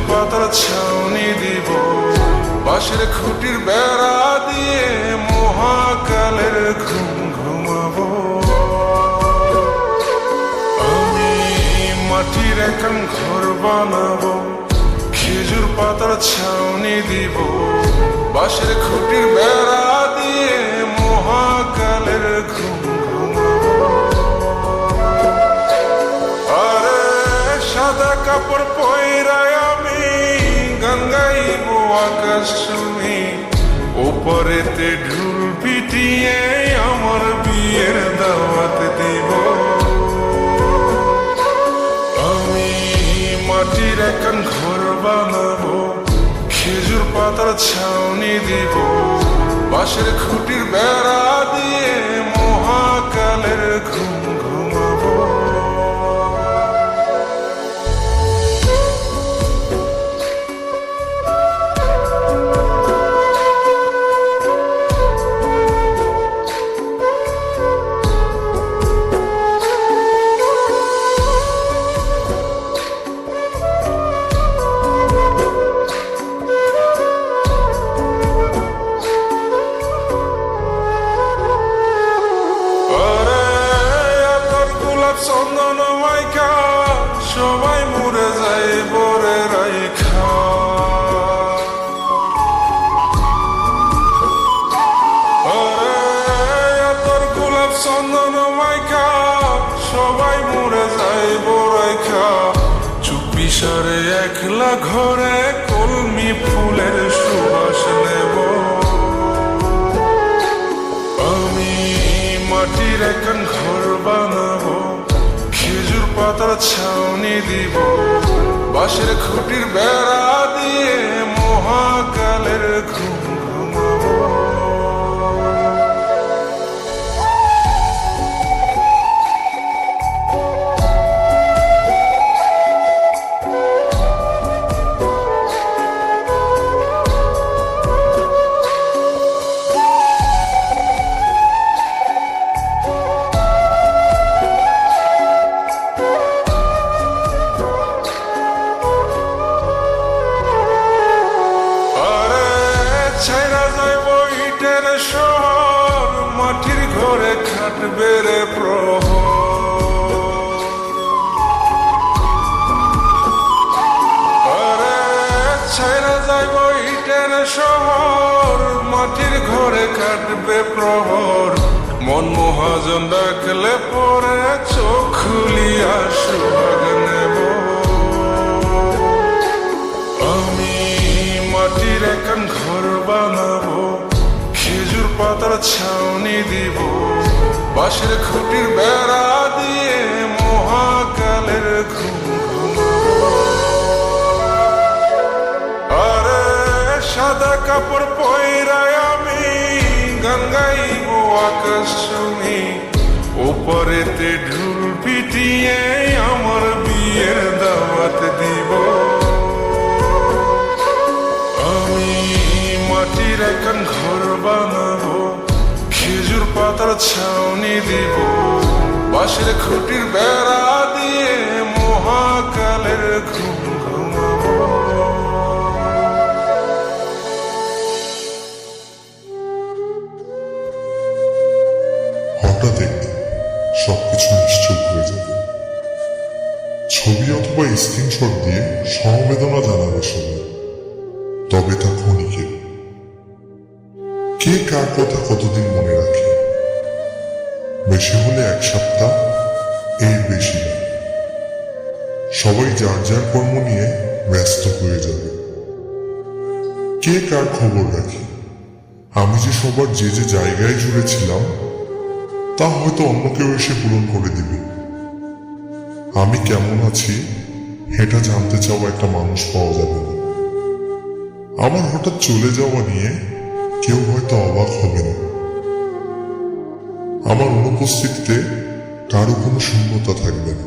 পাতার ছাউনি দিব, বাঁশের খুঁটির বেড়া দিয়ে মহাকালের ঘুম ঘুমাবো। আমি মাটির একান ঘর বানাবো, খেজুর পাতার ছাউনি দিব, বাঁশের খুঁটির বেড়া দিয়ে মহাকালের ঘুম ঘুমাবো। আরে সাদা কাপড় পয়রায় আমি গান গাইবো আকাশ শুনি, ওপরেতে ঢুল পিটিয়ে আমার বিয়ের দাওয়াত দিব। আমি মাটির একান ঘর বানাবো, খেজুর পাতার ছাউনি দিব, বাঁশের খুঁটির বেড়া দিয়ে মহাকালের ঘুম ঘুমাবো। চন্দন মাইকা সবাই মরে যায় বরে রাইখা, তোর গোলাপ চন্দন মাইকা সবাই মরে যায় বরাইখা। চুপি সারে একলা ঘরে কলমি ফুলের সুবাস নেব। আমি মাটির একান ঘর বানাবো, খেজুর পাতার ছাউনি দিব, বাঁশের খুঁটির বেড়া দিয়ে মহাকালের ঘুম ঘুমাবো। শহর মাটির ঘরে খাটবে রে প্রহর, আরে ছাইরা যাইব ইটের শহর মাটির ঘরে খাটবে প্রহর। মন মহাজন ডাকলে পরে চোখ খুলিয়া সুহাগ নেব। আমি মাটির একান ঘর বানাবো, খেজুর পাতার ছাউনি দিব, বাঁশের খুঁটির বেড়া দিয়ে মহাকালের ঘুম ঘুমাবো। আরে সাদা কাপড় পয়রায় আমি গান গাইবো আকাশ শুনি, ওপরেতে ঢুল পিটিয়ে আমার বিয়ের দাওয়াত দিব। আমি মাটির একান ঘর বানাবো, খেজুর পাতার ছাউনি দিব, বাঁশের খুঁটির বেড়া দিয়ে মহাকালের ঘুম ঘুমাবো। হঠাৎ একদিন সবকিছু নিশ্চুপ হয়ে যাবে। ছবি অথবা স্ক্রিনশট দিয়ে সমবেদনা জানাবে সবাই, তবে তা ক্ষণিকে। কে কার কথা কতদিন মনে রাখে, বেশি হলে এক সপ্তাহ, এর বেশি না। সবাই যার যার কর্ম নিয়ে ব্যস্ত হয়ে যাবে। কে কার খবর রাখে, আমি যে সবার যে যে জায়গায় জুড়েছিলাম তা হয়তো অন্য কেউ এসে পূরণ করে দিবে। আমি কেমন আছি এটা জানতে চাওয়া একটা মানুষ পাওয়া যাবে না। আমার হঠাৎ চলে যাওয়া নিয়ে কেউ হয়তো অবাক হবে না। আমার অনুপস্থিতিতে কারো কোনো শূন্যতা থাকবে না।